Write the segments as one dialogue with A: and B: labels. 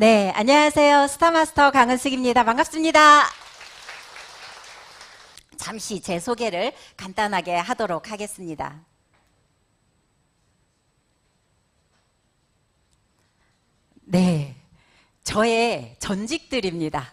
A: 네, 안녕하세요. 스타마스터 강은숙입니다. 반갑습니다. 잠시 제 소개를 간단하게 하도록 하겠습니다. 네, 저의 전직들입니다.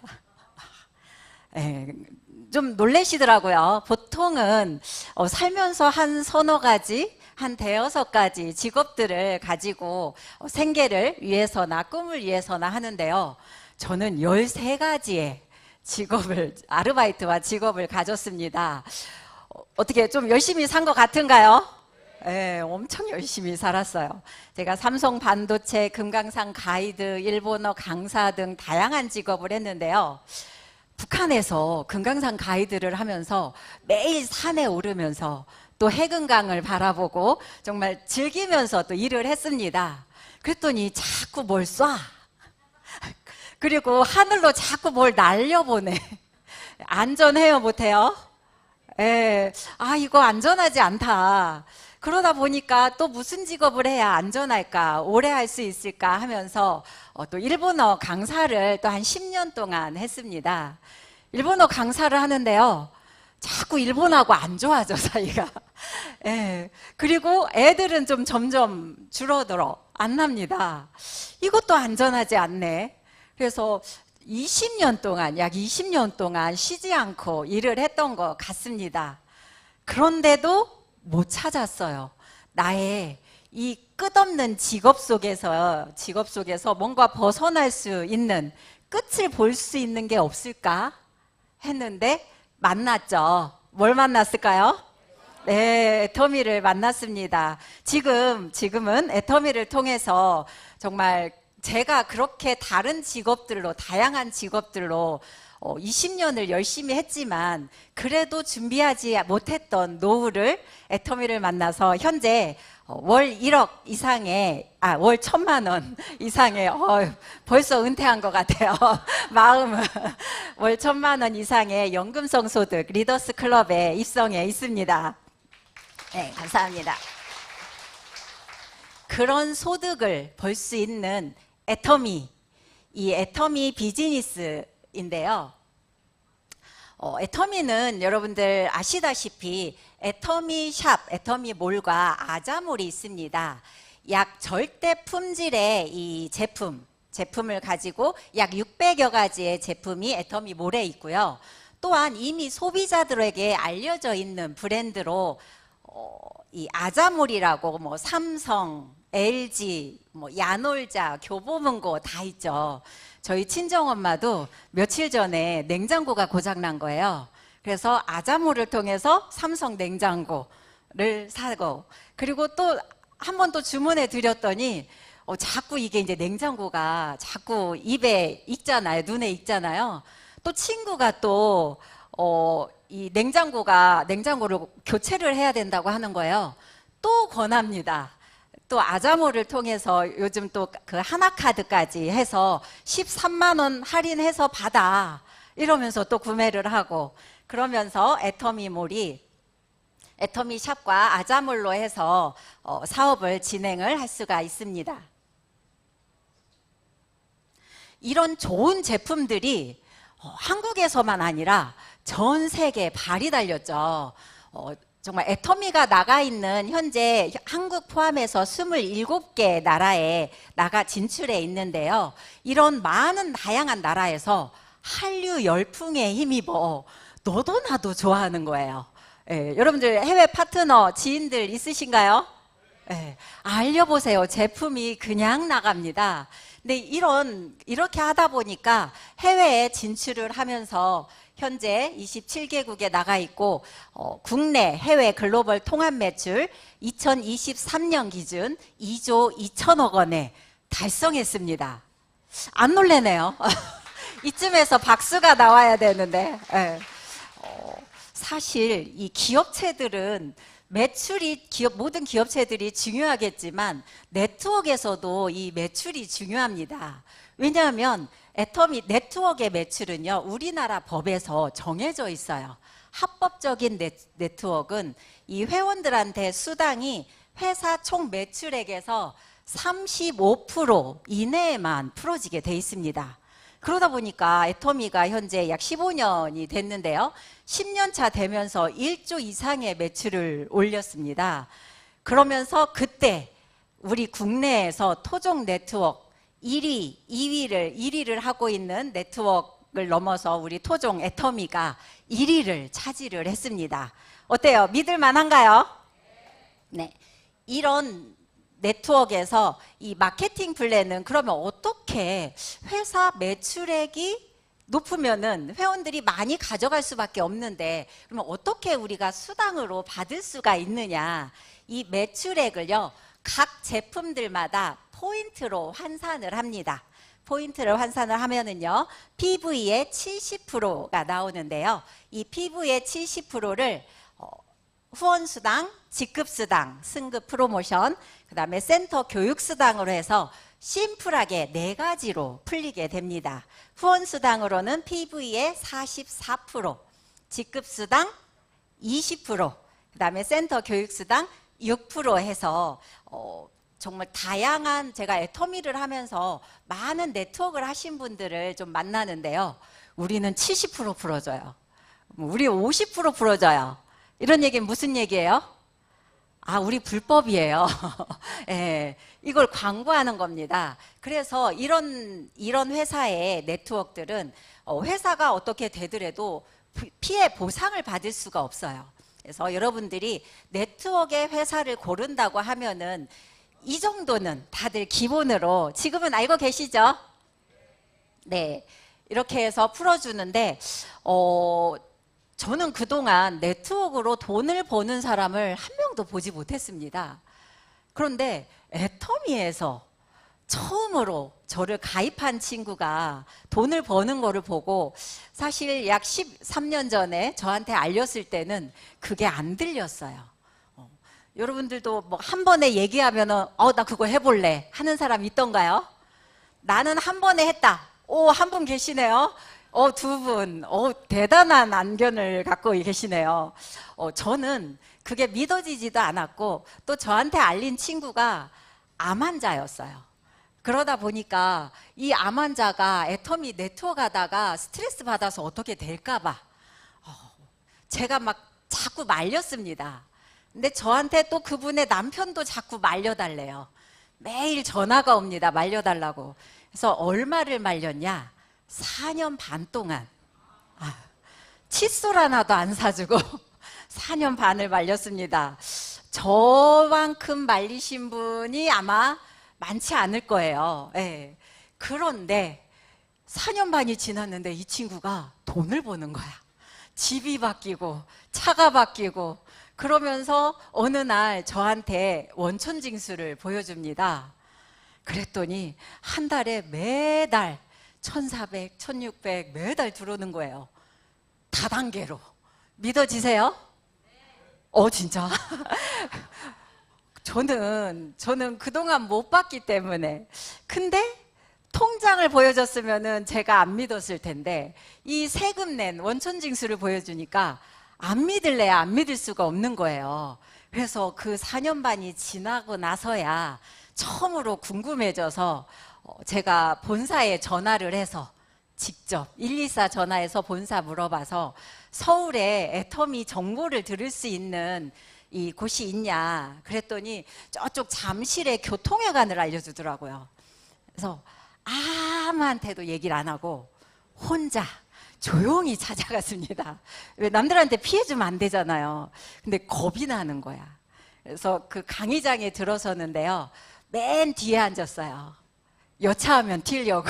A: 좀 놀라시더라고요. 보통은 살면서 한 서너 가지, 한 대여섯 가지 직업들을 가지고 생계를 위해서나 꿈을 위해서나 하는데요. 저는 13가지의 직업을, 아르바이트와 직업을 가졌습니다. 어떻게 좀 열심히 산 것 같은가요? 네, 엄청 열심히 살았어요. 제가 삼성 반도체, 금강산 가이드, 일본어 강사 등 다양한 직업을 했는데요. 북한에서 금강산 가이드를 하면서 매일 산에 오르면서 또 해금강을 바라보고 정말 즐기면서 또 일을 했습니다. 그랬더니 자꾸 뭘 쏴. 그리고 하늘로 자꾸 뭘 날려보내. 안전해요, 못해요? 예, 이거 안전하지 않다. 그러다 보니까 또 무슨 직업을 해야 안전할까, 오래 할 수 있을까 하면서 또 일본어 강사를 또 한 10년 동안 했습니다. 일본어 강사를 하는데요. 자꾸 일본하고 안 좋아져, 사이가. 예. 그리고 애들은 좀 점점 줄어들어. 안 납니다. 이것도 안전하지 않네. 그래서 20년 동안, 약 20년 동안 쉬지 않고 일을 했던 것 같습니다. 그런데도 못 찾았어요. 나의 이 끝없는 직업 속에서 뭔가 벗어날 수 있는, 끝을 볼 수 있는 게 없을까 했는데 만났죠. 뭘 만났을까요? 네, 애터미를 만났습니다. 지금은 애터미를 통해서 정말 제가 그렇게 다른 직업들로, 다양한 직업들로 20년을 열심히 했지만 그래도 준비하지 못했던 노후를 애터미를 만나서 현재 월 1억 이상의, 월 1,000만 원 이상의, 벌써 은퇴한 것 같아요. 마음은. 월 1,000만 원 이상의 연금성 소득 리더스 클럽에 입성해 있습니다. 네, 감사합니다. 그런 소득을 벌 수 있는 애터미, 이 애터미 비즈니스인데요. 애터미는 여러분들 아시다시피 애터미 샵, 애터미 몰과 아자몰이 있습니다. 약 절대 품질의 이 제품을 가지고 약 600여 가지의 제품이 애터미 몰에 있고요. 또한 이미 소비자들에게 알려져 있는 브랜드로 이 아자몰이라고 뭐 삼성, LG, 뭐 야놀자, 교보문고 다 있죠. 저희 친정엄마도 며칠 전에 냉장고가 고장난 거예요. 그래서 아자몰을 통해서 삼성 냉장고를 사고, 그리고 또 한 번 또 주문해 드렸더니 자꾸 이게 이제 냉장고가 자꾸 입에 익잖아요. 눈에 익잖아요. 또 친구가 또 이 냉장고를 교체를 해야 된다고 하는 거예요. 또 권합니다. 또 아자몰을 통해서 요즘 또 그 하나카드까지 해서 13만 원 할인해서 받아, 이러면서 또 구매를 하고, 그러면서 애터미몰이 애터미 샵과 아자몰로 해서 사업을 진행을 할 수가 있습니다. 이런 좋은 제품들이 한국에서만 아니라 전 세계에 발이 달렸죠. 정말 애터미가 나가 있는, 현재 한국 포함해서 27개 나라에 진출해 있는데요. 이런 많은 다양한 나라에서 한류 열풍에 힘입어 너도 나도 좋아하는 거예요. 여러분들 해외 파트너, 지인들 있으신가요? 알려보세요. 제품이 그냥 나갑니다. 근데 이렇게 하다 보니까 해외에 진출을 하면서 현재 27개국에 나가 있고, 국내 해외 글로벌 통합 매출 2023년 기준 2조 2천억 원에 달성했습니다. 안 놀래네요. 이쯤에서 박수가 나와야 되는데. 사실 이 기업체들은 모든 기업체들이 중요하겠지만 네트워크에서도 이 매출이 중요합니다. 왜냐하면 애터미 네트워크의 매출은요, 우리나라 법에서 정해져 있어요. 합법적인 네트워크는 이 회원들한테 수당이 회사 총 매출액에서 35% 이내에만 풀어지게 돼 있습니다. 그러다 보니까 애터미가 현재 약 15년이 됐는데요. 10년 차 되면서 1조 이상의 매출을 올렸습니다. 그러면서 그때 우리 국내에서 토종 네트워크 1위, 1위를 하고 있는 네트워크를 넘어서 우리 토종 애터미가 1위를 차지를 했습니다. 어때요? 믿을 만한가요? 네. 이런 네트워크에서 이 마케팅 플랜은 그러면 어떻게 회사 매출액이 높으면은 회원들이 많이 가져갈 수밖에 없는데 그러면 어떻게 우리가 수당으로 받을 수가 있느냐? 이 매출액을요, 각 제품들마다 포인트로 환산을 합니다. 포인트를 환산을 하면은요, PV의 70%가 나오는데요. 이 PV의 70%를 후원수당, 직급수당, 승급 프로모션, 그 다음에 센터 교육수당으로 해서 심플하게 4가지로 풀리게 됩니다. 후원수당으로는 PV의 44%, 직급수당 20%, 그 다음에 센터 교육수당 6% 해서 정말 다양한, 제가 애터미를 하면서 많은 네트워크를 하신 분들을 좀 만나는데요. 우리는 70% 풀어줘요. 우리 50% 풀어줘요. 이런 얘기는 무슨 얘기예요? 아, 우리 불법이에요. 예, 이걸 광고하는 겁니다. 그래서 이런 회사의 네트워크들은 회사가 어떻게 되더라도 피해 보상을 받을 수가 없어요. 그래서 여러분들이 네트워크의 회사를 고른다고 하면은 이 정도는 다들 기본으로 지금은 알고 계시죠? 네, 이렇게 해서 풀어주는데 저는 그동안 네트워크로 돈을 버는 사람을 한 명도 보지 못했습니다. 그런데 애터미에서 처음으로 저를 가입한 친구가 돈을 버는 거를 보고, 사실 약 13년 전에 저한테 알렸을 때는 그게 안 들렸어요. 여러분들도 뭐 한 번에 얘기하면은 나 그거 해볼래 하는 사람 있던가요? 나는 한 번에 했다. 한 분 계시네요. 두 분, 대단한 안견을 갖고 계시네요. 저는 그게 믿어지지도 않았고, 또 저한테 알린 친구가 암 환자였어요. 그러다 보니까 이 암 환자가 애터미 네트워크 하다가 스트레스 받아서 어떻게 될까봐 제가 막 자꾸 말렸습니다. 근데 저한테 또 그분의 남편도 자꾸 말려달래요. 매일 전화가 옵니다. 말려달라고. 그래서 얼마를 말렸냐? 4년 반 동안 칫솔 하나도 안 사주고 4년 반을 말렸습니다. 저만큼 말리신 분이 아마 많지 않을 거예요. 네. 그런데 4년 반이 지났는데 이 친구가 돈을 버는 거야. 집이 바뀌고 차가 바뀌고, 그러면서 어느 날 저한테 원천징수를 보여줍니다. 그랬더니 한 달에 매달 1,400, 1,600 매달 들어오는 거예요. 다단계로. 믿어지세요? 진짜? 저는 그동안 못 봤기 때문에. 근데 통장을 보여줬으면은 제가 안 믿었을 텐데, 이 세금 낸 원천징수를 보여주니까 안 믿을래야 안 믿을 수가 없는 거예요. 그래서 그 4년 반이 지나고 나서야 처음으로 궁금해져서 제가 본사에 전화를 해서 직접 124 전화해서 본사 물어봐서 서울에 애터미 정보를 들을 수 있는 이 곳이 있냐 그랬더니 저쪽 잠실에 교통회관을 알려주더라고요. 그래서 아무한테도 얘기를 안 하고 혼자 조용히 찾아갔습니다. 왜 남들한테 피해주면 안 되잖아요. 근데 겁이 나는 거야. 그래서 그 강의장에 들어서는데요, 맨 뒤에 앉았어요. 여차하면 튀려고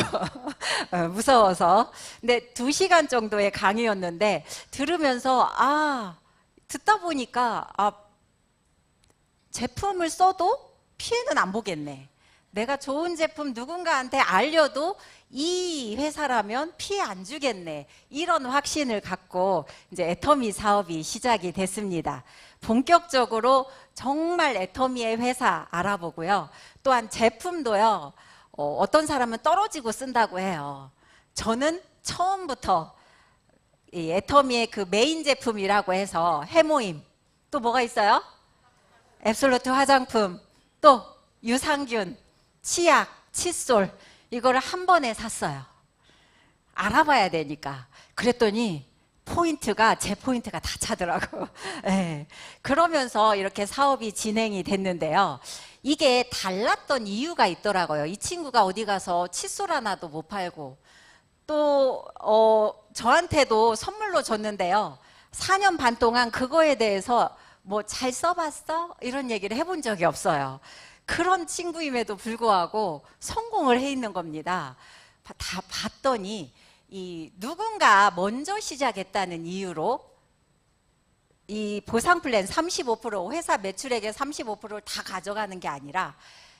A: 무서워서. 근데 2시간 정도의 강의였는데 들으면서 듣다 보니까 제품을 써도 피해는 안 보겠네. 내가 좋은 제품 누군가한테 알려도 이 회사라면 피해 안 주겠네. 이런 확신을 갖고 이제 애터미 사업이 시작이 됐습니다. 본격적으로 정말 애터미의 회사 알아보고요. 또한 제품도요. 어떤 사람은 떨어지고 쓴다고 해요. 저는 처음부터 이 애터미의 그 메인 제품이라고 해서 해모임, 또 뭐가 있어요? 앱솔루트 화장품, 또 유산균, 치약, 칫솔 이거를 한 번에 샀어요. 알아봐야 되니까. 그랬더니 포인트가 제 포인트가 다 차더라고요. 네. 그러면서 이렇게 사업이 진행이 됐는데요. 이게 달랐던 이유가 있더라고요. 이 친구가 어디 가서 칫솔 하나도 못 팔고 또 저한테도 선물로 줬는데요. 4년 반 동안 그거에 대해서 뭐 잘 써봤어? 이런 얘기를 해본 적이 없어요. 그런 친구임에도 불구하고 성공을 해 있는 겁니다. 다 봤더니 이 누군가 먼저 시작했다는 이유로 이 보상 플랜 35% 회사 매출액의 35%를 다 가져가는 게 아니라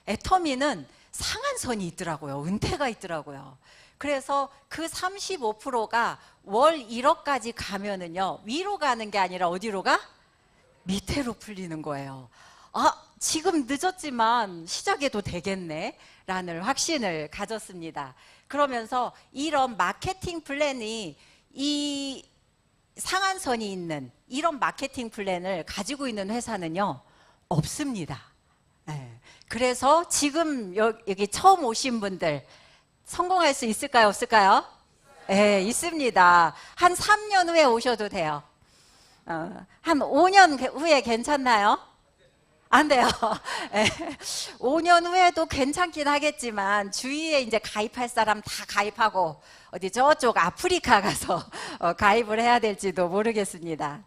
A: 애터미는 상한선이 있더라고요. 은퇴가 있더라고요. 그래서 그 35%가 월 1억까지 가면은요, 위로 가는 게 아니라 어디로 가? 밑으로 풀리는 거예요. 아, 지금 늦었지만 시작해도 되겠네 라는 확신을 가졌습니다. 그러면서 이런 마케팅 플랜이 이 상한선이 있는 이런 마케팅 플랜을 가지고 있는 회사는요 없습니다. 네. 그래서 지금 여기 처음 오신 분들 성공할 수 있을까요? 없을까요? 네, 있습니다. 한 3년 후에 오셔도 돼요. 한 5년 후에 괜찮나요? 안 돼요. 5년 후에도 괜찮긴 하겠지만 주위에 이제 가입할 사람 다 가입하고 어디 저쪽 아프리카 가서 가입을 해야 될지도 모르겠습니다.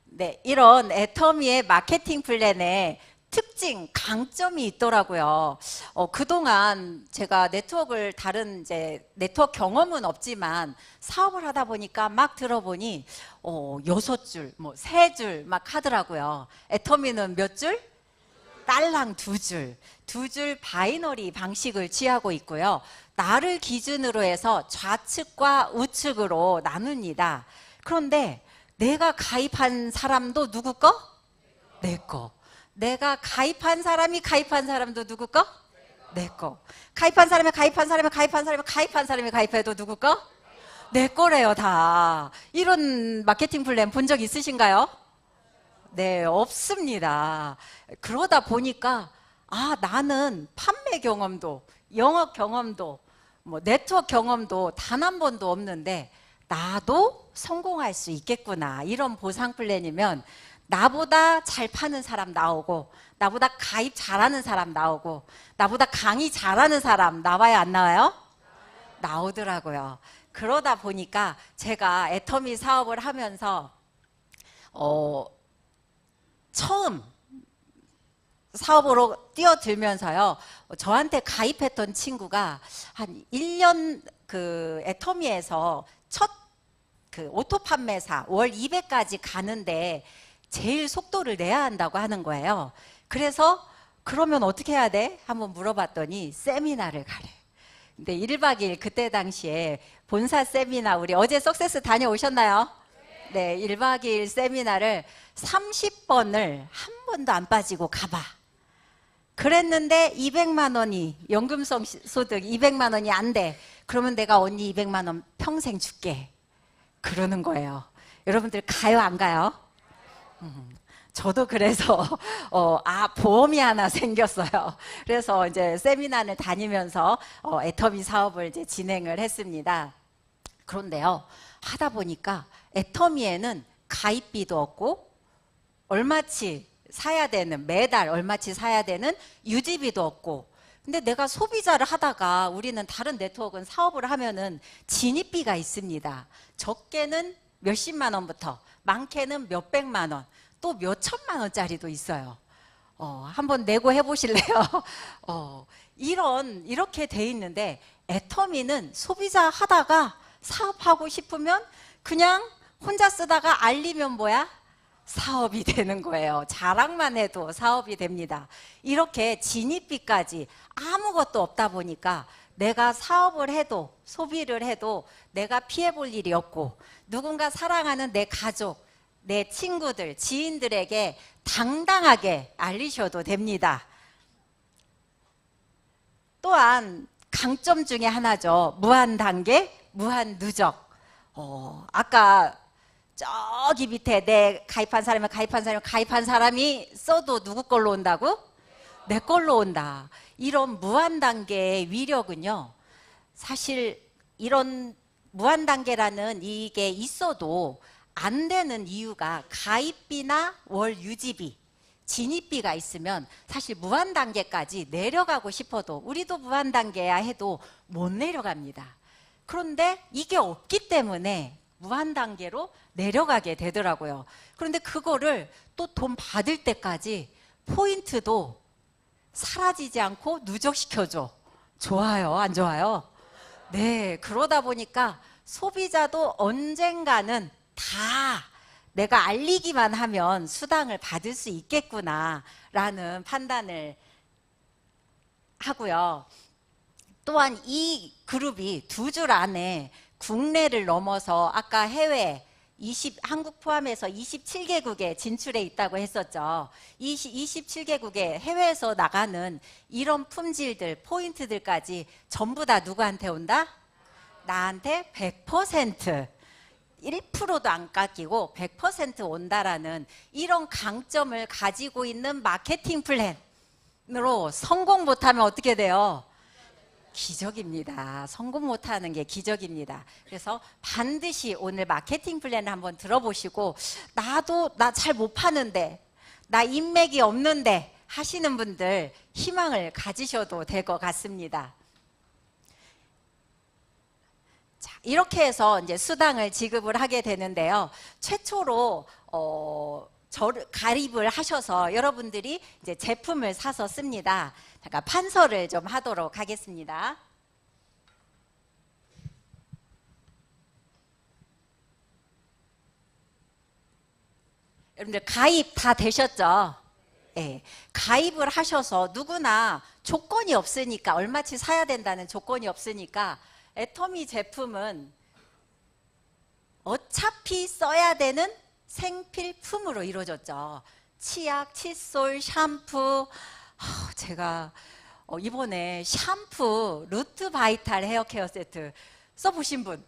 A: 네, 이런 애터미의 마케팅 플랜에 특징, 강점이 있더라고요. 그동안 제가 네트워크를 다른 이제 네트워크 경험은 없지만 사업을 하다 보니까 막 들어보니 6줄, 뭐 3줄 막 하더라고요. 애터미는 몇 줄? 딸랑 2줄. 2줄 바이너리 방식을 취하고 있고요. 나를 기준으로 해서 좌측과 우측으로 나눕니다. 그런데 내가 가입한 사람도 누구 거? 내 거. 내가 가입한 사람이 가입한 사람도 누구 거? 내 거. 가입한 사람이 가입한 사람이 가입한 사람이 가입한 사람이 가입해도 누구 거? 내 거래요, 다. 이런 마케팅 플랜 본 적 있으신가요? 네, 없습니다. 그러다 보니까 나는 판매 경험도 영업 경험도 뭐 네트워크 경험도 단 한 번도 없는데 나도 성공할 수 있겠구나. 이런 보상 플랜이면 나보다 잘 파는 사람 나오고 나보다 가입 잘하는 사람 나오고 나보다 강의 잘하는 사람 나와요, 안 나와요? 나오더라고요. 그러다 보니까 제가 애터미 사업을 하면서 처음 사업으로 뛰어들면서요, 저한테 가입했던 친구가 한 1년 그 애터미에서 첫 그 오토 판매사 월 200까지 가는데 제일 속도를 내야 한다고 하는 거예요. 그래서 그러면 어떻게 해야 돼? 한번 물어봤더니 세미나를 가래. 근데 1박 2일 그때 당시에 본사 세미나 우리 어제 석세스 다녀오셨나요? 네, 1박 2일 세미나를 30번을 한 번도 안 빠지고 가봐. 그랬는데 200만 원이 연금성 소득 200만 원이 안 돼. 그러면 내가 언니 200만 원 평생 줄게. 그러는 거예요. 여러분들 가요, 안 가요? 저도 그래서 보험이 하나 생겼어요. 그래서 이제 세미나를 다니면서 애터미 사업을 이제 진행을 했습니다. 그런데요, 하다 보니까 애터미에는 가입비도 없고 얼마치 사야 되는, 매달 얼마치 사야 되는 유지비도 없고, 근데 내가 소비자를 하다가 우리는 다른 네트워크는 사업을 하면은 진입비가 있습니다. 적게는 몇십만 원부터 많게는 몇백만 원, 또 몇천만 원짜리도 있어요. 한번 내고 해보실래요? 이렇게 돼 있는데 애터미는 소비자 하다가 사업하고 싶으면 그냥 혼자 쓰다가 알리면 뭐야? 사업이 되는 거예요. 자랑만 해도 사업이 됩니다. 이렇게 진입비까지 아무것도 없다 보니까 내가 사업을 해도 소비를 해도 내가 피해볼 일이 없고 누군가 사랑하는 내 가족, 내 친구들, 지인들에게 당당하게 알리셔도 됩니다. 또한 강점 중에 하나죠. 무한 단계, 무한 누적. 아까 저기 밑에 내 가입한 사람이 써도 누구 걸로 온다고? 내 걸로 온다. 이런 무한단계의 위력은요, 사실 이런 무한단계라는 이게 있어도 안 되는 이유가 가입비나 월 유지비, 진입비가 있으면 사실 무한단계까지 내려가고 싶어도 우리도 무한단계야 해도 못 내려갑니다. 그런데 이게 없기 때문에 무한단계로 내려가게 되더라고요. 그런데 그거를 또 돈 받을 때까지 포인트도 사라지지 않고 누적시켜줘. 좋아요, 안 좋아요? 네, 그러다 보니까 소비자도 언젠가는 다 내가 알리기만 하면 수당을 받을 수 있겠구나 라는 판단을 하고요. 또한 이 그룹이 두 줄 안에 국내를 넘어서 아까 해외 한국 포함해서 27개국에 진출해 있다고 했었죠. 27개국에 해외에서 나가는 이런 품질들, 포인트들까지 전부 다 누구한테 온다? 나한테 100%, 1%도 안 깎이고 100% 온다라는 이런 강점을 가지고 있는 마케팅 플랜으로 성공 못하면 어떻게 돼요? 기적입니다. 성공 못하는 게 기적입니다. 그래서 반드시 오늘 마케팅 플랜을 한번 들어보시고 나도 나 잘 못 파는데 나 인맥이 없는데 하시는 분들 희망을 가지셔도 될 것 같습니다. 자, 이렇게 해서 이제 수당을 지급을 하게 되는데요. 최초로 가입을 하셔서 여러분들이 이제 제품을 사서 씁니다. 잠깐 판서를 좀 하도록 하겠습니다. 여러분들 가입 다 되셨죠? 네. 가입을 하셔서 누구나 조건이 없으니까 얼마치 사야 된다는 조건이 없으니까 애터미 제품은 어차피 써야 되는 생필품으로 이루어졌죠. 치약, 칫솔, 샴푸. 제가 이번에 샴푸 루트 바이탈 헤어 케어 세트 써보신 분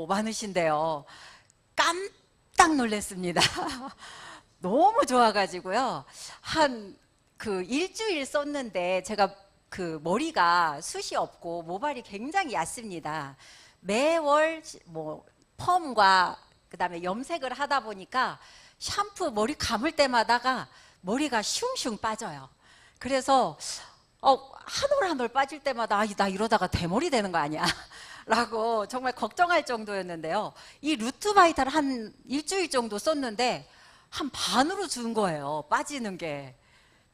A: 많으신데요. 깜짝 놀랐습니다. 너무 좋아가지고요. 한 일주일 썼는데 제가 머리가 숱이 없고 모발이 굉장히 얕습니다. 매월 펌과 그다음에 염색을 하다 보니까 샴푸 머리 감을 때마다가 머리가 슝슝 빠져요. 그래서 한 올 한 올 빠질 때마다 나 이러다가 대머리 되는 거 아니야? 라고 정말 걱정할 정도였는데요. 이 루트 바이탈 한 일주일 정도 썼는데 한 반으로 준 거예요. 빠지는 게.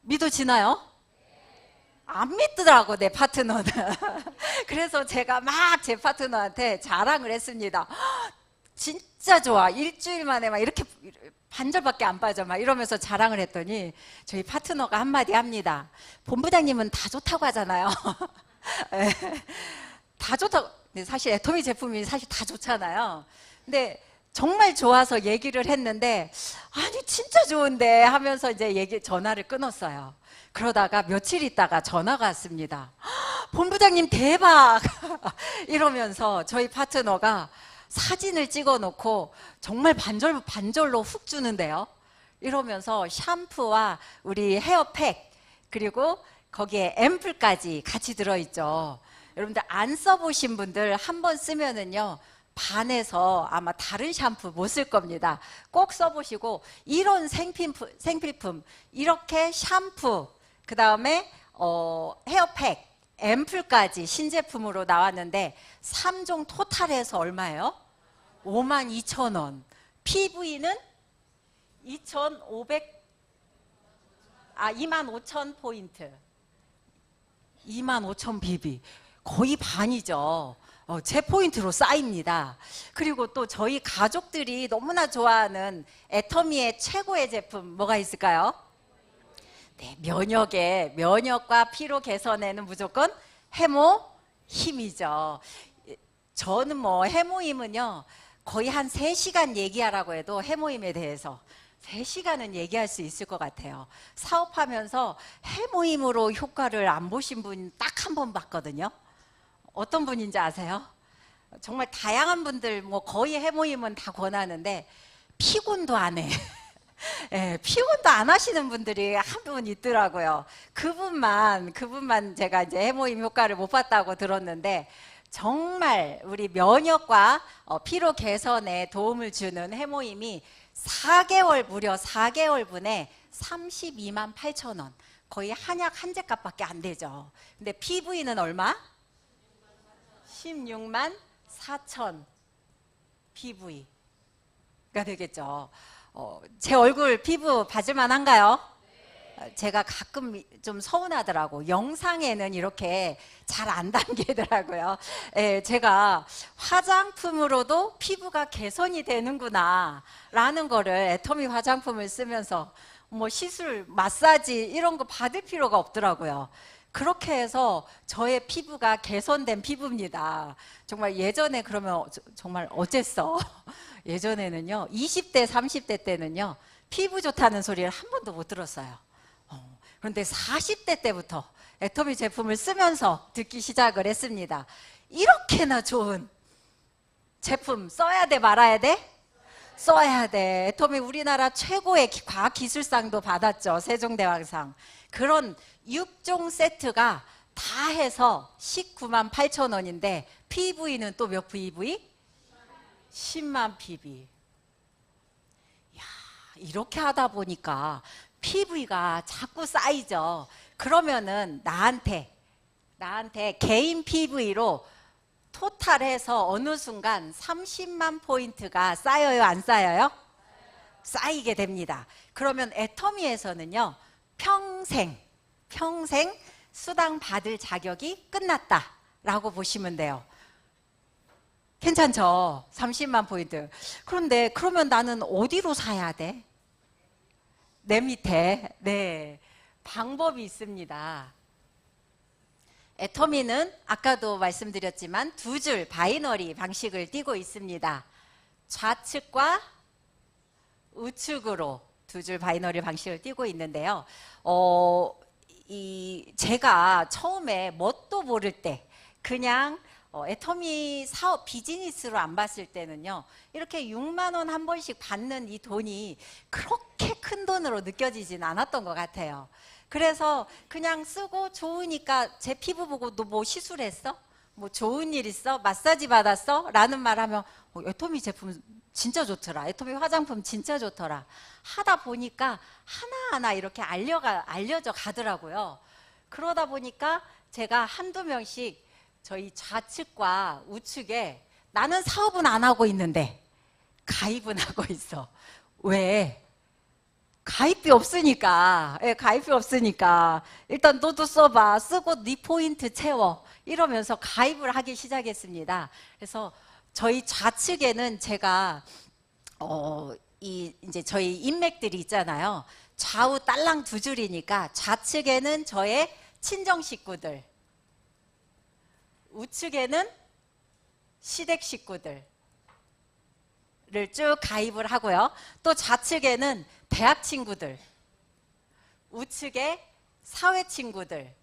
A: 믿어지나요? 안 믿더라고 내 파트너는. 그래서 제가 막 제 파트너한테 자랑을 했습니다. 진짜 좋아. 일주일 만에 막 이렇게 반절밖에 안 빠져 막 이러면서 자랑을 했더니 저희 파트너가 한마디 합니다. 본부장님은 다 좋다고 하잖아요. 다 좋다고. 근데 사실 애터미 제품이 사실 다 좋잖아요. 근데 정말 좋아서 얘기를 했는데 아니 진짜 좋은데 하면서 이제 전화를 끊었어요. 그러다가 며칠 있다가 전화가 왔습니다. 본부장님 대박 이러면서 저희 파트너가 사진을 찍어 놓고 정말 반절로 훅 주는데요. 이러면서 샴푸와 우리 헤어팩 그리고 거기에 앰플까지 같이 들어있죠. 여러분들 안 써보신 분들 한번 쓰면은요 반해서 아마 다른 샴푸 못 쓸 겁니다. 꼭 써보시고 이런 생필품 이렇게 샴푸 그 다음에 헤어팩 앰플까지 신제품으로 나왔는데 3종 토탈해서 얼마예요? 52,000원. PV는 25,000 포인트. 25,000 BB. 거의 반이죠. 제 포인트로 쌓입니다. 그리고 또 저희 가족들이 너무나 좋아하는 애터미의 최고의 제품 뭐가 있을까요? 네, 면역과 피로 개선에는 무조건 해모 힘이죠. 저는 해모힘은요 거의 한 3시간 얘기하라고 해도 해모힘에 대해서 3시간은 얘기할 수 있을 것 같아요. 사업하면서 해모힘으로 효과를 안 보신 분 딱 한 번 봤거든요. 어떤 분인지 아세요? 정말 다양한 분들 거의 해모힘은 다 권하는데 피곤도 안 해. 예, 피곤도 안 하시는 분들이 한 분 있더라고요. 그분만 제가 이제 해모임 효과를 못 봤다고 들었는데, 정말 우리 면역과 피로 개선에 도움을 주는 해모임이 4개월, 무려 4개월 분에 32만 8천 원. 거의 한약 한 제값밖에 안 되죠. 근데 PV는 얼마? 16만 4천 PV가 되겠죠. 제 얼굴 피부 봐줄만 한가요? 제가 가끔 좀 서운하더라고. 영상에는 이렇게 잘 안 담기더라고요. 예, 제가 화장품으로도 피부가 개선이 되는구나 라는 거를 애터미 화장품을 쓰면서 뭐 시술, 마사지 이런 거 받을 필요가 없더라고요. 그렇게 해서 저의 피부가 개선된 피부입니다. 정말 예전에 그러면 정말 어쨌어. 예전에는요, 20대, 30대 때는요, 피부 좋다는 소리를 한 번도 못 들었어요. 그런데 40대 때부터 애터미 제품을 쓰면서 듣기 시작을 했습니다. 이렇게나 좋은 제품 써야 돼, 말아야 돼? 써야 돼. 애터미 우리나라 최고의 과학기술상도 받았죠. 세종대왕상. 그런 6종 세트가 다 해서 19만 8천 원인데 PV는 또 몇 PV? 10만 PV. 야, 이렇게 하다 보니까 PV가 자꾸 쌓이죠. 그러면은 나한테 개인 PV로 토탈해서 어느 순간 30만 포인트가 쌓여요, 안 쌓여요? 쌓이게 됩니다. 그러면 애터미에서는요, 평생 수당 받을 자격이 끝났다라고 보시면 돼요. 괜찮죠? 30만 포인트. 그런데 그러면 나는 어디로 사야 돼? 내 밑에, 네, 방법이 있습니다. 애터미는 아까도 말씀드렸지만 두 줄 바이너리 방식을 띄고 있습니다. 좌측과 우측으로 두 줄 바이너리 방식을 띄고 있는데요. 제가 처음에 뭣도 모를 때 그냥 애터미 사업 비즈니스로 안 봤을 때는요, 이렇게 6만 원 한 번씩 받는 이 돈이 그렇게 큰 돈으로 느껴지진 않았던 것 같아요. 그래서 그냥 쓰고 좋으니까 제 피부 보고 너 뭐 시술했어? 뭐 좋은 일 있어? 마사지 받았어? 라는 말 하면 애터미 제품 진짜 좋더라. 애터미 화장품 진짜 좋더라. 하다 보니까 하나하나 이렇게 알려져 가더라고요. 그러다 보니까 제가 한두 명씩 저희 좌측과 우측에 나는 사업은 안 하고 있는데 가입은 하고 있어. 왜? 가입비 없으니까. 예, 가입비 없으니까 일단 너도 써봐. 쓰고 네 포인트 채워. 이러면서 가입을 하기 시작했습니다. 그래서 저희 좌측에는 제가 이제 저희 인맥들이 있잖아요. 좌우 딸랑 두 줄이니까 좌측에는 저의 친정 식구들, 우측에는 시댁 식구들을 쭉 가입을 하고요. 또 좌측에는 대학 친구들, 우측에 사회 친구들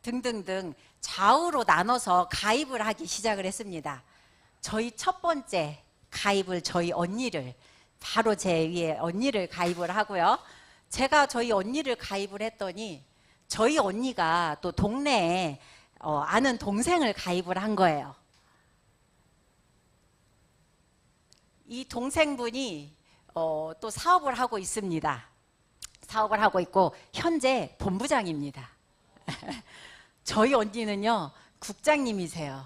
A: 등등등 좌우로 나눠서 가입을 하기 시작을 했습니다. 저희 첫 번째 가입을 저희 언니를, 바로 제 위에 언니를 가입을 하고요. 제가 저희 언니를 가입을 했더니 저희 언니가 또 동네에 아는 동생을 가입을 한 거예요. 이 동생분이 또 사업을 하고 있습니다. 사업을 하고 있고 현재 본부장입니다. 저희 언니는요, 국장님이세요.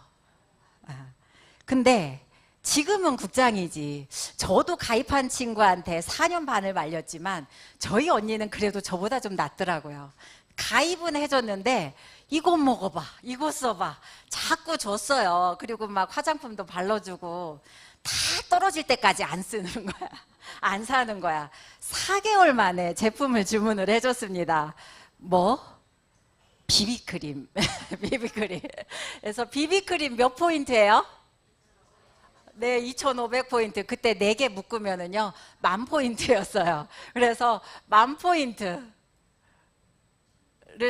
A: 근데 지금은 국장이지. 저도 가입한 친구한테 4년 반을 말렸지만 저희 언니는 그래도 저보다 좀 낫더라고요. 가입은 해줬는데 이거 먹어봐, 이거 써봐 자꾸 줬어요. 그리고 막 화장품도 발라주고 다 떨어질 때까지 안 쓰는 거야. 안 사는 거야. 4개월 만에 제품을 주문을 해줬습니다. 뭐? 비비크림. 비비크림. 그래서 비비크림 몇 포인트예요? 네, 2,500포인트. 그때 4개 묶으면은요, 10,000포인트였어요. 그래서 10,000포인트를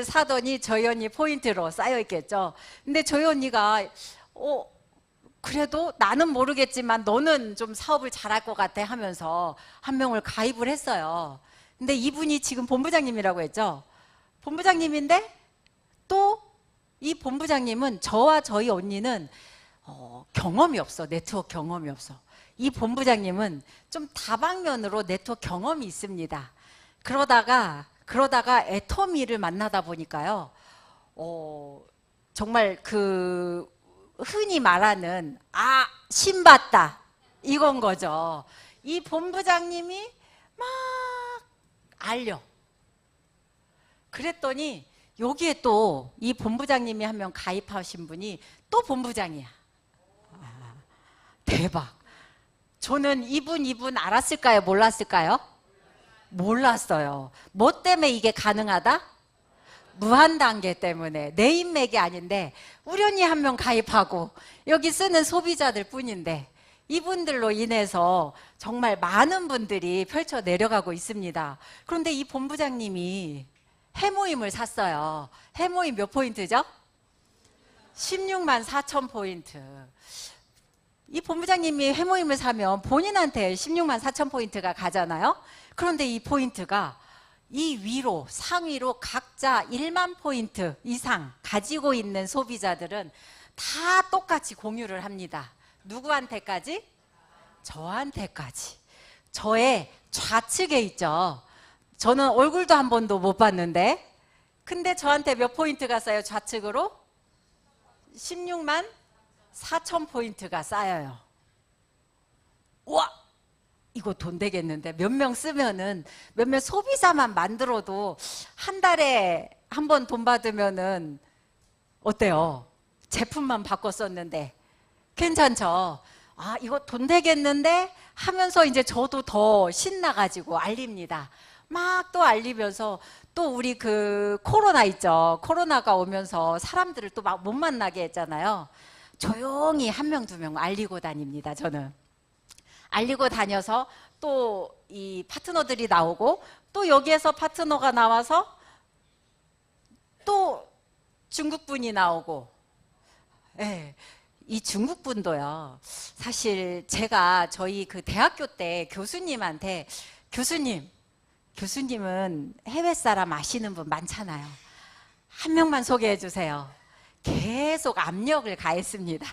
A: 사더니 저희 언니 포인트로 쌓여 있겠죠. 근데 저희 언니가 그래도 나는 모르겠지만 너는 좀 사업을 잘할 것 같아 하면서 한 명을 가입을 했어요. 근데 이분이 지금 본부장님이라고 했죠. 본부장님인데 또 이 본부장님은 저와 저희 언니는 경험이 없어. 네트워크 경험이 없어. 이 본부장님은 좀 다방면으로 네트워크 경험이 있습니다. 그러다가 애터미를 만나다 보니까요. 정말 그 흔히 말하는 신봤다 이건 거죠. 이 본부장님이 막 알려. 그랬더니 여기에 또 이 본부장님이 한 명 가입하신 분이 또 본부장이야. 대박. 저는 이분 알았을까요? 몰랐을까요? 몰랐어요. 뭐 때문에 이게 가능하다? 무한단계 때문에. 내 인맥이 아닌데 우연히 한 명 가입하고 여기 쓰는 소비자들 뿐인데 이분들로 인해서 정말 많은 분들이 펼쳐 내려가고 있습니다. 그런데 이 본부장님이 해모임을 샀어요. 해모임 몇 포인트죠? 16만 4천 포인트. 이 본부장님이 해모임을 사면 본인한테 16만 4천 포인트가 가잖아요. 그런데 이 포인트가 이 위로 상위로 각자 1만 포인트 이상 가지고 있는 소비자들은 다 똑같이 공유를 합니다. 누구한테까지? 저한테까지. 저의 좌측에 있죠. 저는 얼굴도 한 번도 못 봤는데 근데 저한테 몇 포인트가 쌓여요? 좌측으로? 16만 4천 포인트가 쌓여요. 와! 이거 돈 되겠는데 몇 명 쓰면은 몇몇 소비자만 만들어도 한 달에 한 번 돈 받으면은 어때요? 제품만 바꿨었는데 괜찮죠? 이거 돈 되겠는데 하면서 이제 저도 더 신나가지고 알립니다. 막 또 알리면서 또 우리 그 코로나 있죠. 코로나가 오면서 사람들을 또 막 못 만나게 했잖아요. 조용히 한 명, 두 명 알리고 다닙니다. 저는. 알리고 다녀서 또 이 파트너들이 나오고 또 여기에서 파트너가 나와서 또 중국분이 나오고 예, 이 중국분도요. 사실 제가 저희 그 대학교 때 교수님한테 교수님은 해외 사람 아시는 분 많잖아요. 한 명만 소개해 주세요. 계속 압력을 가했습니다.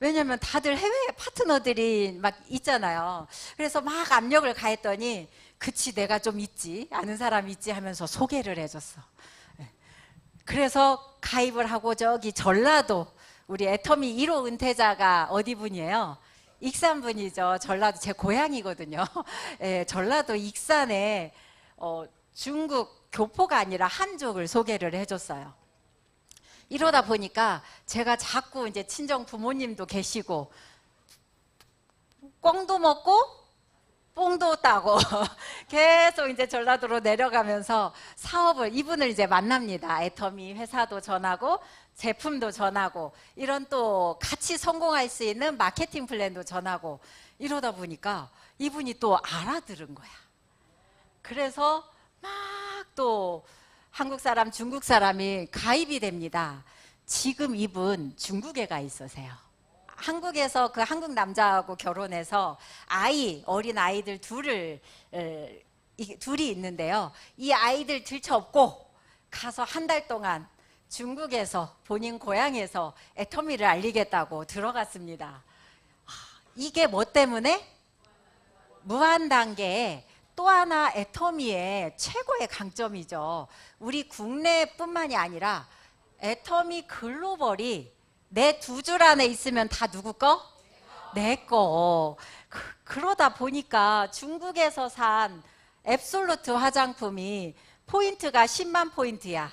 A: 왜냐면 다들 해외 파트너들이 막 있잖아요. 그래서 막 압력을 가했더니 그치 내가 좀 있지 아는 사람 있지 하면서 소개를 해줬어. 그래서 가입을 하고 저기 전라도 우리 애터미 1호 은퇴자가 어디 분이에요? 익산 분이죠. 전라도 제 고향이거든요. 예, 전라도 익산에 중국 교포가 아니라 한족을 소개를 해줬어요. 이러다 보니까 제가 자꾸 이제 친정 부모님도 계시고 꽁도 먹고 뽕도 따고 계속 이제 전라도로 내려가면서 사업을 이분을 이제 만납니다. 애터미 회사도 전하고 제품도 전하고 이런 또 같이 성공할 수 있는 마케팅 플랜도 전하고 이러다 보니까 이분이 또 알아들은 거야. 그래서 막 또 한국 사람, 중국 사람이 가입이 됩니다. 지금 이분 중국에 가 있으세요. 한국에서 그 한국 남자하고 결혼해서 어린 아이들 둘이 있는데요. 이 아이들 들쳐업고 가서 한 달 동안 중국에서 본인 고향에서 애터미를 알리겠다고 들어갔습니다. 이게 뭐 때문에? 무한단계에 또 하나 애터미의 최고의 강점이죠. 우리 국내뿐만이 아니라 애터미 글로벌이 내 두 줄 안에 있으면 다 누구 거? 내 거. 그러다 보니까 중국에서 산 앱솔루트 화장품이 포인트가 10만 포인트야.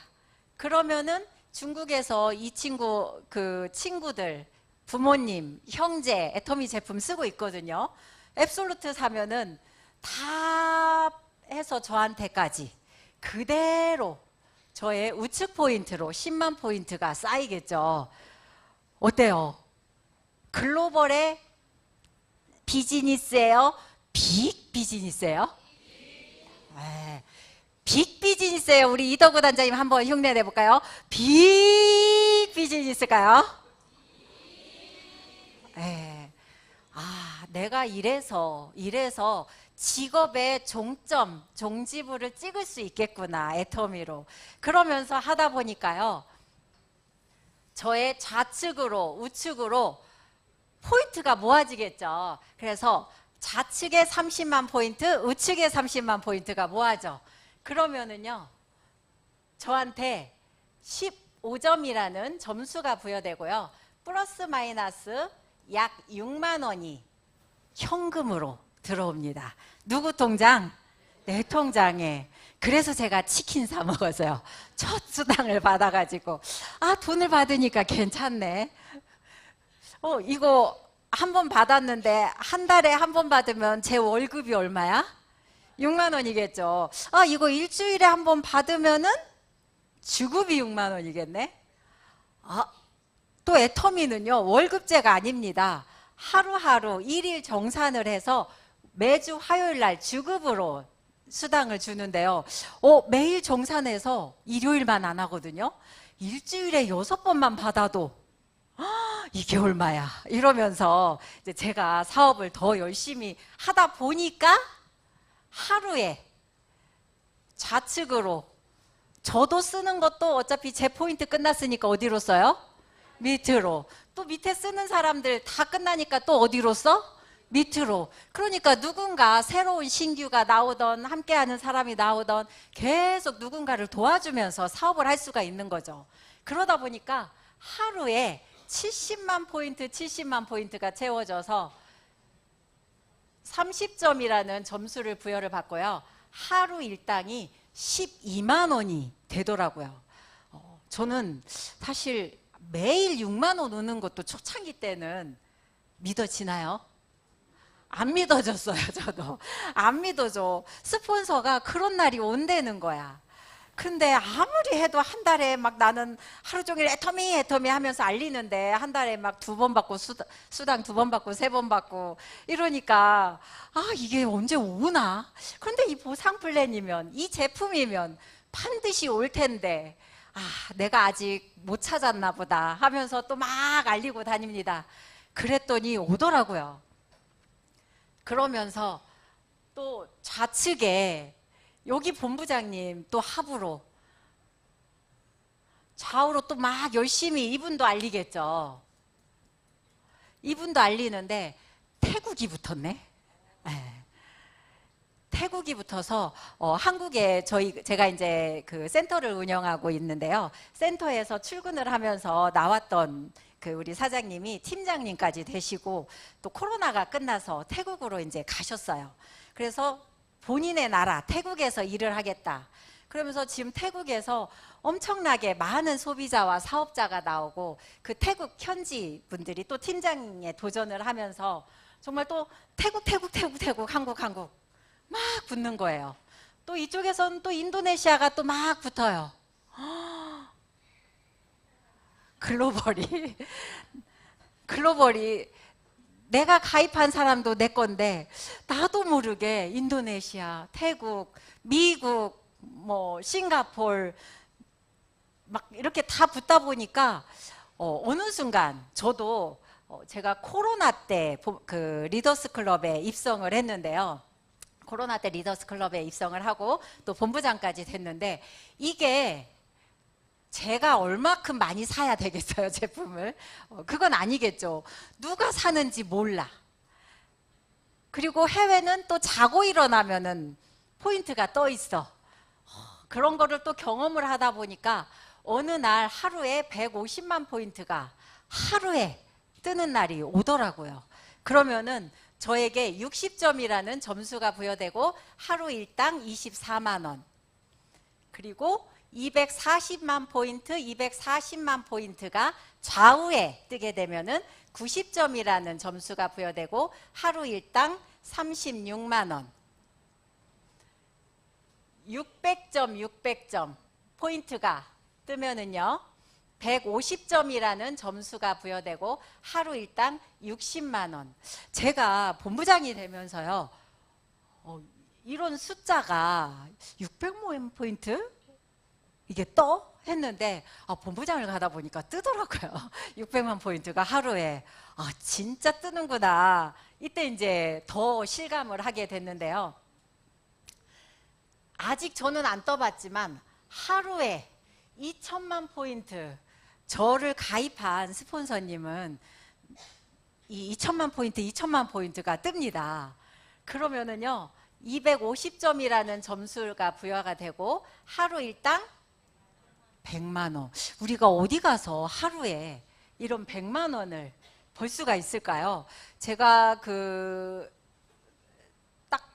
A: 그러면은 중국에서 이 친구들 부모님, 형제 애터미 제품 쓰고 있거든요. 앱솔루트 사면은 다 해서 저한테까지 그대로 저의 우측 포인트로 10만 포인트가 쌓이겠죠. 어때요? 글로벌의 비즈니스예요? 빅 비즈니스예요? 네. 빅 비즈니스예요. 우리 이덕우 단장님 한번 흉내 내볼까요? 빅 비즈니스일까요? 예. 내가 이래서 직업의 종점, 종지부를 찍을 수 있겠구나, 애터미로. 그러면서 하다 보니까요, 저의 좌측으로, 우측으로 포인트가 모아지겠죠. 그래서 좌측에 30만 포인트, 우측에 30만 포인트가 모아져. 그러면은요, 저한테 15점이라는 점수가 부여되고요. 플러스 마이너스 약 6만 원이 현금으로 들어옵니다. 누구 통장? 내 통장에. 그래서 제가 치킨 사 먹었어요. 첫 수당을 받아가지고. 돈을 받으니까 괜찮네. 이거 한 번 받았는데 한 달에 한 번 받으면 제 월급이 얼마야? 6만 원이겠죠. 이거 일주일에 한 번 받으면은 주급이 6만 원이겠네. 또 애터미는요, 월급제가 아닙니다. 하루하루 일일 정산을 해서 매주 화요일 날 주급으로 수당을 주는데요. 매일 정산해서 일요일만 안 하거든요. 일주일에 6번만 받아도 이게 얼마야? 이러면서 이제 제가 사업을 더 열심히 하다 보니까 하루에 좌측으로, 저도 쓰는 것도 어차피 제 포인트 끝났으니까 어디로 써요? 밑으로. 또 밑에 쓰는 사람들 다 끝나니까 또 어디로 써? 밑으로. 그러니까 누군가 새로운 신규가 나오던, 함께하는 사람이 나오던 계속 누군가를 도와주면서 사업을 할 수가 있는 거죠. 그러다 보니까 하루에 70만 포인트가 채워져서 30점이라는 점수를 부여를 받고요. 하루 일당이 12만 원이 되더라고요. 저는 사실 매일 6만 원 오는 것도 초창기 때는 믿어지나요? 안 믿어졌어요. 저도 안 믿어져. 스폰서가 그런 날이 온다는 거야. 근데 아무리 해도 한 달에 막 나는 하루 종일 애터미 하면서 알리는데 한 달에 막 2번 받고 수당 2번 받고 3번 받고 이러니까 이게 언제 오나? 그런데 이 보상 플랜이면, 이 제품이면 반드시 올 텐데 내가 아직 못 찾았나 보다 하면서 또 막 알리고 다닙니다. 그랬더니 오더라고요. 그러면서 또 좌측에 여기 본부장님 또 합으로, 좌우로 또 막 열심히 이분도 알리겠죠. 이분도 알리는데 태국이 붙었네. 태국이 붙어서 한국에 제가 이제 그 센터를 운영하고 있는데요. 센터에서 출근을 하면서 나왔던 그 우리 사장님이 팀장님까지 되시고 또 코로나가 끝나서 태국으로 이제 가셨어요. 그래서 본인의 나라 태국에서 일을 하겠다. 그러면서 지금 태국에서 엄청나게 많은 소비자와 사업자가 나오고 그 태국 현지 분들이 또 팀장에 도전을 하면서 정말 또 태국 한국 막 붙는 거예요. 또 이쪽에서는 또 인도네시아가 또 막 붙어요. 글로벌이 내가 가입한 사람도 내 건데 나도 모르게 인도네시아, 태국, 미국, 뭐 싱가포르 막 이렇게 다 붙다 보니까 어느 순간 저도 제가 코로나 때 그 리더스 클럽에 입성을 했는데요. 코로나 때 리더스 클럽에 입성을 하고 또 본부장까지 됐는데 이게 제가 얼마큼 많이 사야 되겠어요, 제품을? 그건 아니겠죠. 누가 사는지 몰라. 그리고 해외는 또 자고 일어나면은 포인트가 떠 있어. 그런 거를 또 경험을 하다 보니까 어느 날 하루에 150만 포인트가 하루에 뜨는 날이 오더라고요. 그러면은 저에게 60점이라는 점수가 부여되고 하루 일당 24만 원. 그리고 240만 포인트가 좌우에 뜨게 되면은 90점이라는 점수가 부여되고 하루 일당 36만 원. 600점 포인트가 뜨면은요 150점이라는 점수가 부여되고 하루 일당 60만 원. 제가 본부장이 되면서요 이런 숫자가 600만 포인트? 이게 떠? 했는데 본부장을 가다 보니까 뜨더라고요. 600만 포인트가 하루에. 진짜 뜨는구나. 이때 이제 더 실감을 하게 됐는데요. 아직 저는 안 떠봤지만 하루에 2천만 포인트 저를 가입한 스폰서님은 이 2천만 포인트가 뜹니다. 그러면은요 250점이라는 점수가 부여가 되고 하루 일당 100만 원. 우리가 어디 가서 하루에 이런 100만 원을 벌 수가 있을까요? 제가 딱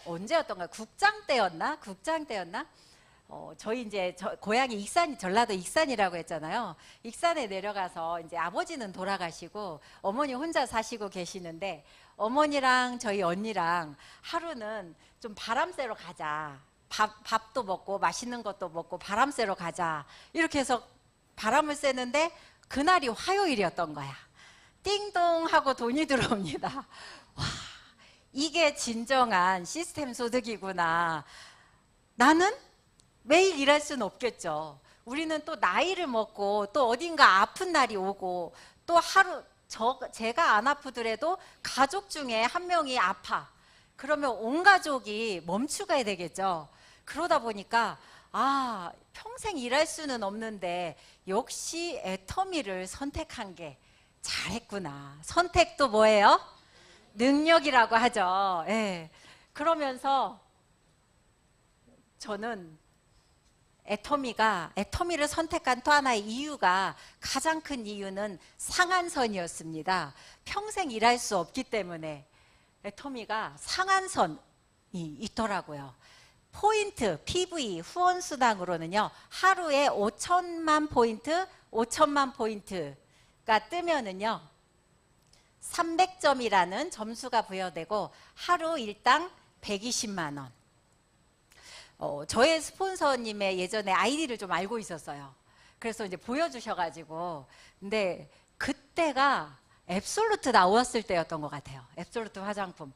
A: 언제였던가 국장 때였나? 저희 이제 고향이 익산, 전라도 익산이라고 했잖아요. 익산에 내려가서 이제 아버지는 돌아가시고 어머니 혼자 사시고 계시는데 어머니랑 저희 언니랑 하루는 좀 바람 쐬러 가자. 밥도 먹고 맛있는 것도 먹고 바람 쐬러 가자. 이렇게 해서 바람을 쐬는데 그날이 화요일이었던 거야. 띵동 하고 돈이 들어옵니다. 와, 이게 진정한 시스템 소득이구나. 나는 매일 일할 수는 없겠죠. 우리는 또 나이를 먹고 또 어딘가 아픈 날이 오고 또 하루 제가 안 아프더라도 가족 중에 한 명이 아파. 그러면 온 가족이 멈추어야 되겠죠. 그러다 보니까 평생 일할 수는 없는데 역시 애터미를 선택한 게 잘했구나. 선택도 뭐예요? 능력이라고 하죠. 예. 그러면서 저는 애터미를 선택한 또 하나의 이유가 가장 큰 이유는 상한선이었습니다. 평생 일할 수 없기 때문에 애터미가 상한선이 있더라고요. 포인트, PV, 후원수당으로는요 하루에 5천만 포인트가 뜨면은요 300점이라는 점수가 부여되고 하루 일당 120만 원. 저의 스폰서님의 예전에 아이디를 좀 알고 있었어요. 그래서 이제 보여주셔가지고, 근데 그때가 앱솔루트 나왔을 때였던 것 같아요. 앱솔루트 화장품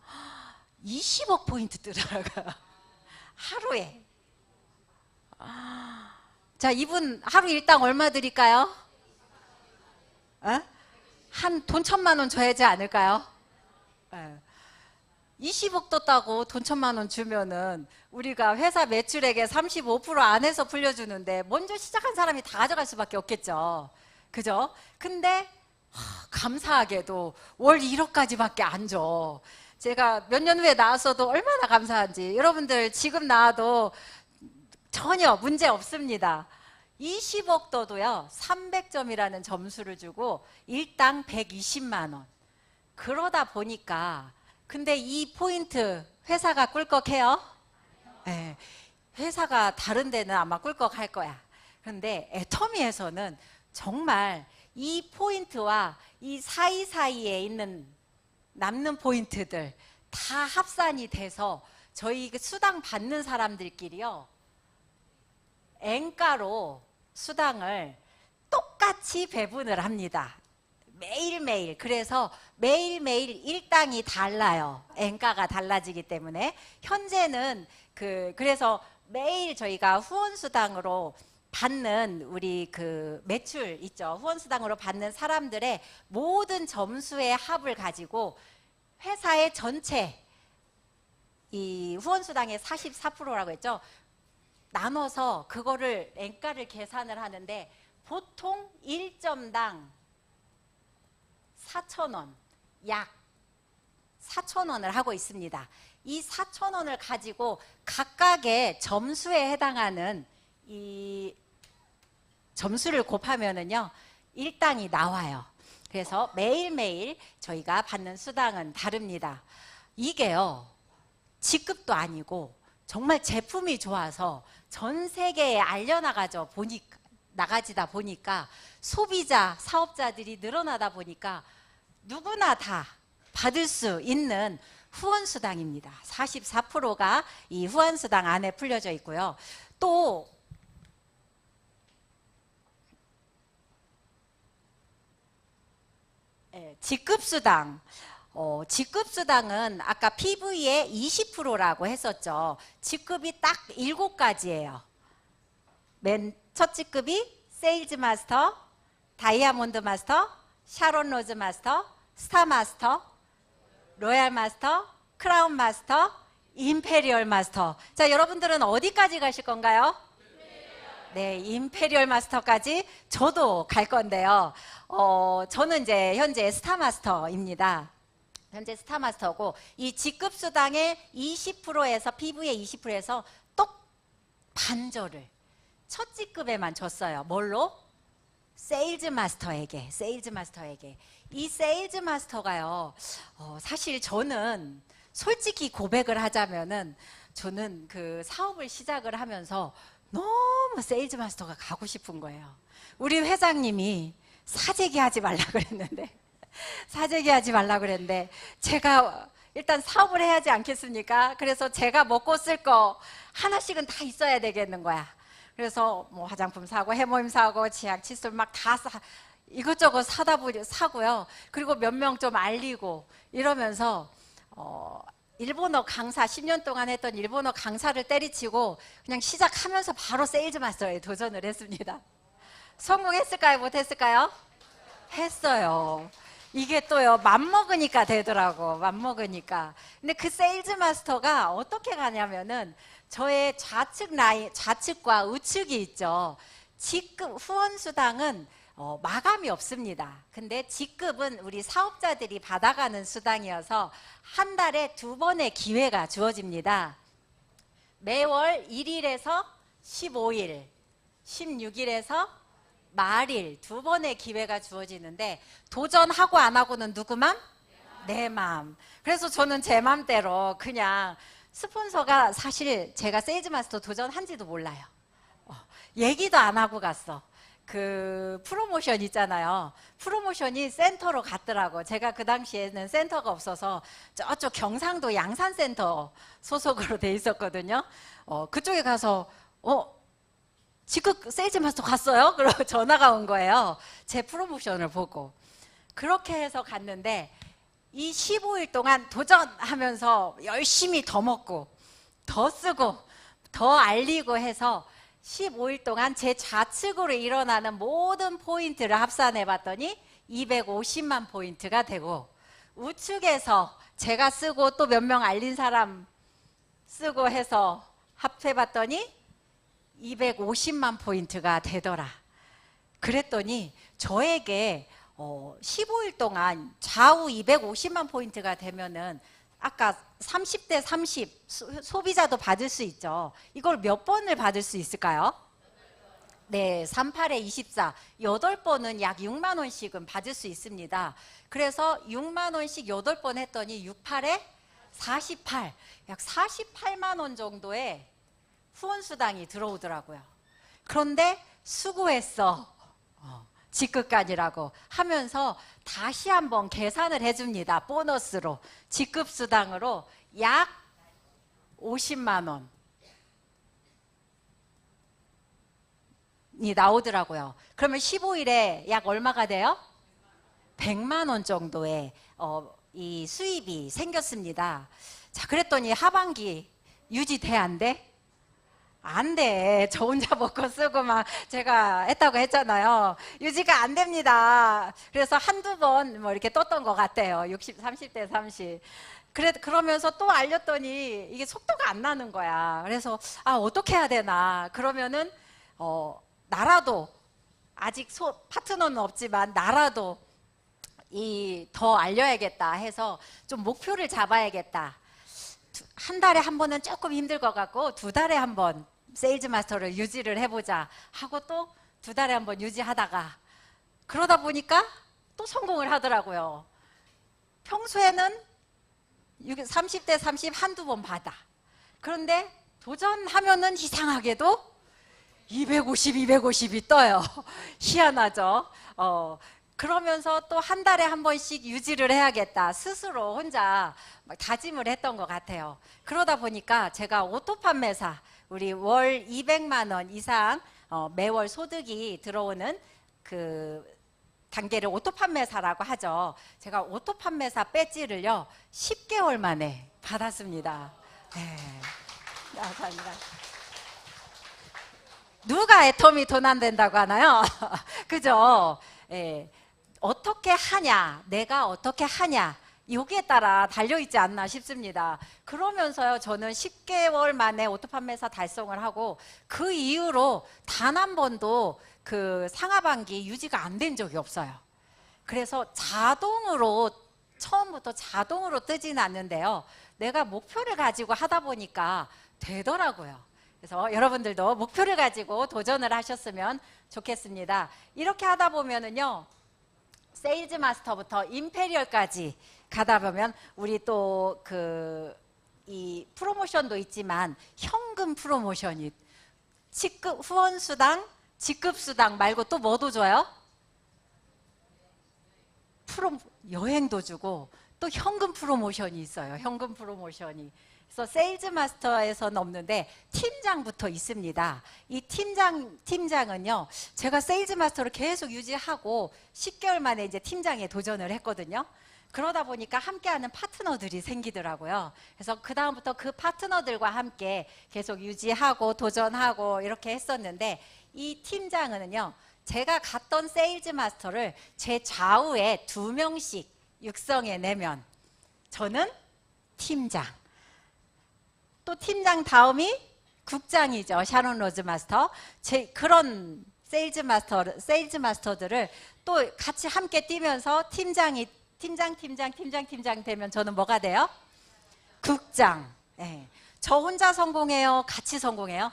A: 20억 포인트 뜨더라고요. 하루에. 자, 이분 하루 일당 얼마 드릴까요? 한 돈 1,000만 원 줘야지 않을까요? 20억 떴다고 돈 1,000만 원 주면은 우리가 회사 매출액의 35% 안에서 불려주는데 먼저 시작한 사람이 다 가져갈 수밖에 없겠죠. 그죠? 근데 감사하게도 월 1억까지밖에 안 줘. 제가 몇 년 후에 나왔어도 얼마나 감사한지. 여러분들 지금 나와도 전혀 문제 없습니다. 20억 떠도요 300점이라는 점수를 주고 일당 120만 원. 그러다 보니까 근데 이 포인트 회사가 꿀꺽해요? 네, 회사가 다른 데는 아마 꿀꺽할 거야. 그런데 애터미에서는 정말 이 포인트와 이 사이사이에 있는 남는 포인트들 다 합산이 돼서 저희 수당 받는 사람들끼리요 N가로 수당을 똑같이 배분을 합니다. 매일매일. 그래서 매일매일 일당이 달라요. N가가 달라지기 때문에 현재는 그래서 매일 저희가 후원수당으로 받는 우리 매출 있죠. 후원수당으로 받는 사람들의 모든 점수의 합을 가지고 회사의 전체 이 후원수당의 44%라고 했죠. 나눠서 그거를 N가를 계산을 하는데 보통 1점당 4,000원, 약 4,000원을 하고 있습니다. 이 4,000원을 가지고 각각의 점수에 해당하는 이 점수를 곱하면은요 일당이 나와요. 그래서 매일매일 저희가 받는 수당은 다릅니다. 이게요 직급도 아니고 정말 제품이 좋아서 전 세계에 나가지다 보니까 소비자, 사업자들이 늘어나다 보니까 누구나 다 받을 수 있는 후원수당입니다. 44%가 이 후원수당 안에 풀려져 있고요. 또 직급수당. 직급수당은 아까 PV의 20%라고 했었죠. 직급이 딱 7가지예요. 맨 첫 직급이 세일즈 마스터, 다이아몬드 마스터, 샤론 로즈 마스터, 스타 마스터, 로얄 마스터, 크라운 마스터, 임페리얼 마스터. 자, 여러분들은 어디까지 가실 건가요? 네, 임페리얼 마스터까지 저도 갈 건데요. 저는 이제 현재 스타 마스터입니다. 현재 스타 마스터고, 이 직급 수당의 20%에서 PV의 20%에서 똑 반절을 첫 직급에만 줬어요. 뭘로? 세일즈 마스터에게. 이 세일즈 마스터가요, 사실 저는 솔직히 고백을 하자면은, 저는 그 사업을 시작을 하면서 너무 세일즈 마스터가 가고 싶은 거예요. 우리 회장님이 사재기 하지 말라 그랬는데 제가 일단 사업을 해야지 않겠습니까? 그래서 제가 먹고 쓸 거 하나씩은 다 있어야 되겠는 거야. 그래서 뭐 화장품 사고 해모임 사고 치약 칫솔 막 다 이것저것 사고요. 그리고 몇 명 좀 알리고 이러면서 일본어 강사 10년 동안 했던 일본어 강사를 때리치고 그냥 시작하면서 바로 세일즈 마스터에 도전을 했습니다. 성공했을까요? 못했을까요? 했어요. 이게 또요, 맘먹으니까 되더라고. 맘먹으니까. 근데 그 세일즈 마스터가 어떻게 가냐면은 저의 좌측과 우측이 있죠. 직급 후원 수당은 마감이 없습니다. 근데 직급은 우리 사업자들이 받아가는 수당이어서 한 달에 2번의 기회가 주어집니다. 매월 1일에서 15일, 16일에서 말일 2번의 기회가 주어지는데, 도전하고 안 하고는 누구 맘? 내 맘. 그래서 저는 제 맘대로 그냥, 스폰서가 사실 제가 세일즈 마스터 도전한지도 몰라요. 얘기도 안 하고 갔어. 그 프로모션 있잖아요. 프로모션이 센터로 갔더라고. 제가 그 당시에는 센터가 없어서 저쪽 경상도 양산센터 소속으로 돼 있었거든요. 그쪽에 가서 지금 세일즈 마스터 갔어요? 그러고 전화가 온 거예요. 제 프로모션을 보고. 그렇게 해서 갔는데 이 15일 동안 도전하면서 열심히 더 먹고 더 쓰고 더 알리고 해서 15일 동안 제 좌측으로 일어나는 모든 포인트를 합산해 봤더니 250만 포인트가 되고, 우측에서 제가 쓰고 또 몇 명 알린 사람 쓰고 해서 합해 봤더니 250만 포인트가 되더라. 그랬더니 저에게 15일 동안 좌우 250만 포인트가 되면은, 아까 30대 30 소비자도 받을 수 있죠. 이걸 몇 번을 받을 수 있을까요? 네, 38에 24, 8번은 약 6만 원씩은 받을 수 있습니다. 그래서 6만 원씩 8번 했더니 6, 8에 48, 약 48만 원 정도의 후원 수당이 들어오더라고요. 그런데 수고했어, 직급간이라고 하면서 다시 한번 계산을 해줍니다. 보너스로, 직급수당으로 약 50만 원이 나오더라고요. 그러면 15일에 약 얼마가 돼요? 100만 원 정도의 이 수입이 생겼습니다. 자, 그랬더니 하반기 유지돼 안 돼? 안 돼. 저 혼자 먹고 쓰고 막 제가 했다고 했잖아요. 유지가 안 됩니다. 그래서 한두 번 뭐 이렇게 떴던 것 같아요. 30대 30. 그러면서 또 알렸더니 이게 속도가 안 나는 거야. 그래서 어떻게 해야 되나. 그러면은 나라도 아직 파트너는 없지만 나라도 더 알려야겠다 해서 좀 목표를 잡아야겠다. 한 달에 한 번은 조금 힘들 것 같고 2달에 한 번 세일즈 마스터를 유지를 해보자 하고 또 2달에 한 번 유지하다가, 그러다 보니까 또 성공을 하더라고요. 평소에는 30대 30 한두 번 받아. 그런데 도전하면은 이상하게도 250이 떠요. 희한하죠. 그러면서 또 한 달에 한 번씩 유지를 해야겠다 스스로 혼자 막 다짐을 했던 것 같아요. 그러다 보니까 제가 오토 판매사, 우리 월 200만 원 이상 매월 소득이 들어오는 그 단계를 오토 판매사라고 하죠. 제가 오토 판매사 배지를요 10개월 만에 받았습니다. 네, 감사합니다. 누가 애터미 돈 안 된다고 하나요? 그죠? 예. 어떻게 하냐, 내가 어떻게 하냐, 여기에 따라 달려있지 않나 싶습니다. 그러면서요, 저는 10개월 만에 오토 판매사 달성을 하고, 그 이후로 단 한 번도 그 상하반기 유지가 안 된 적이 없어요. 그래서 자동으로, 처음부터 자동으로 뜨지는 않는데요, 내가 목표를 가지고 하다 보니까 되더라고요. 그래서 여러분들도 목표를 가지고 도전을 하셨으면 좋겠습니다. 이렇게 하다 보면은요, 세일즈 마스터부터 임페리얼까지 가다 보면 우리 또 이 프로모션도 있지만 현금 프로모션이 직급 후원수당, 직급수당 말고 또 뭐도 줘요? 여행도 주고 또 현금 프로모션이 있어요. 현금 프로모션이. 그래서 세일즈 마스터에서는 없는데 팀장부터 있습니다. 이 팀장은요, 제가 세일즈 마스터를 계속 유지하고 10개월 만에 이제 팀장에 도전을 했거든요. 그러다 보니까 함께하는 파트너들이 생기더라고요. 그래서 그 다음부터 그 파트너들과 함께 계속 유지하고 도전하고 이렇게 했었는데, 이 팀장은요, 제가 갔던 세일즈 마스터를 제 좌우에 2명씩 육성해 내면 저는 팀장, 또 팀장 다음이 국장이죠. 샤론 로즈 마스터. 그런 세일즈 마스터들을 또 같이 함께 뛰면서 팀장 되면 저는 뭐가 돼요? 국장. 예. 저 혼자 성공해요? 같이 성공해요?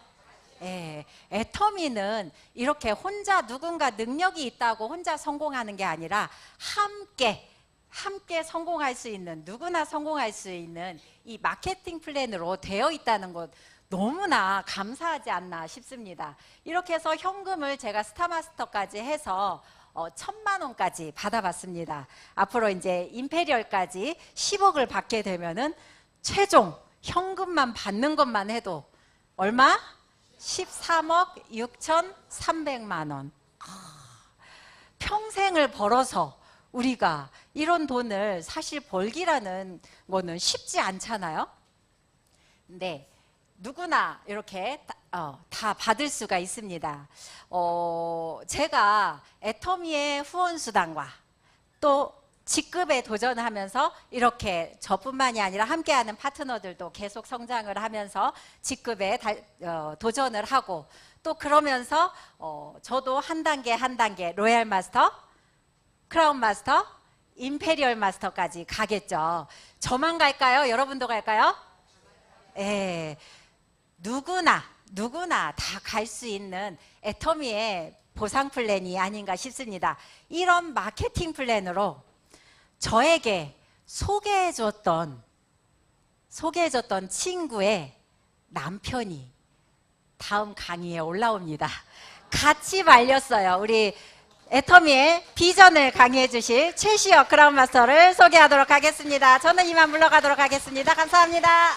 A: 예. 애터미는 이렇게 혼자 누군가 능력이 있다고 혼자 성공하는 게 아니라 함께 성공할 수 있는, 누구나 성공할 수 있는 이 마케팅 플랜으로 되어 있다는 것, 너무나 감사하지 않나 싶습니다. 이렇게 해서 현금을 제가 스타마스터까지 해서 1,000만 원까지 받아봤습니다. 앞으로 이제 임페리얼까지 10억을 받게 되면은 최종 현금만 받는 것만 해도 얼마? 13억 6,300만 원. 평생을 벌어서 우리가 이런 돈을 사실 벌기라는 거는 쉽지 않잖아요. 근데 누구나 이렇게 다 받을 수가 있습니다. 제가 애터미의 후원수당과 또 직급에 도전하면서 이렇게 저뿐만이 아니라 함께하는 파트너들도 계속 성장을 하면서 직급에 도전을 하고, 또 그러면서 저도 한 단계 로얄 마스터, 크라운 마스터, 임페리얼 마스터까지 가겠죠. 저만 갈까요? 여러분도 갈까요? 예, 누구나 다 갈 수 있는 애터미의 보상 플랜이 아닌가 싶습니다. 이런 마케팅 플랜으로 저에게 소개해줬던 친구의 남편이 다음 강의에 올라옵니다. 같이 말렸어요. 우리 애터미의 비전을 강의해 주실 최시혁 크라운 마스터를 소개하도록 하겠습니다. 저는 이만 물러가도록 하겠습니다. 감사합니다.